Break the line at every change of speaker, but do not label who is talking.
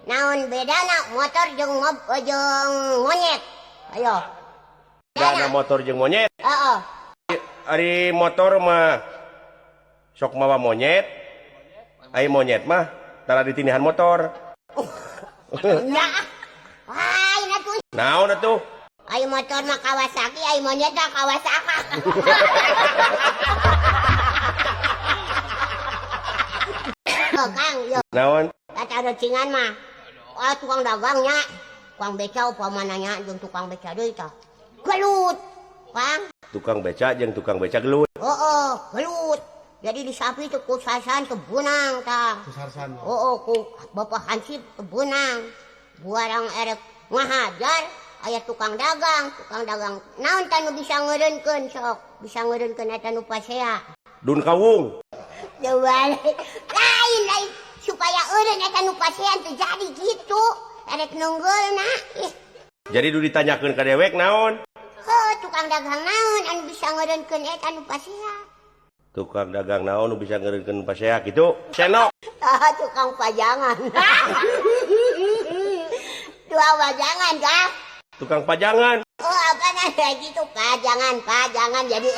naon bedana motor jeung monyet? Ayo.
Bedana motor jeung monyet.
Heeh.
Ari motor mah sok mawa monyet. Ai monyet mah tara ditinihan motor.
Nya. Hai atuh.
Naon atuh?
Ai motor mah Kawasaki, ai monyet mah Kawasaka. Oh, Kang, yo.
Naon?
Tata recingan mah. Tukang dagangnya. Tukang beca upamananya jeung tukang beca deui tah. Gelut. Kang.
Tukang beca jeung tukang beca gelut.
Heeh, gelut. Jadi di sapi itu kusasan kebunang tah.
Kusarsan.
Ku Bapak Hansip kebunang. Buarang erek ngahajar aya tukang dagang naon tanu bisa ngeureunkeun sok bisa ngeureunkeun eta nu pasea
Dun kawung.
lain supaya eureun eta nu pasea teu jadi gitu erek nunggeulna
Jadi du ditanyakeun ka dewek naon?
tukang dagang naon anu bisa ngeureunkeun eta nu pasea
Tukang dagang naon nu bisa ngeureunkeun pasea kitu? Senok.
Tukang pajangan dua pajangan kah
Tukang pajangan.
Oh apa namanya gitu pajangan jadi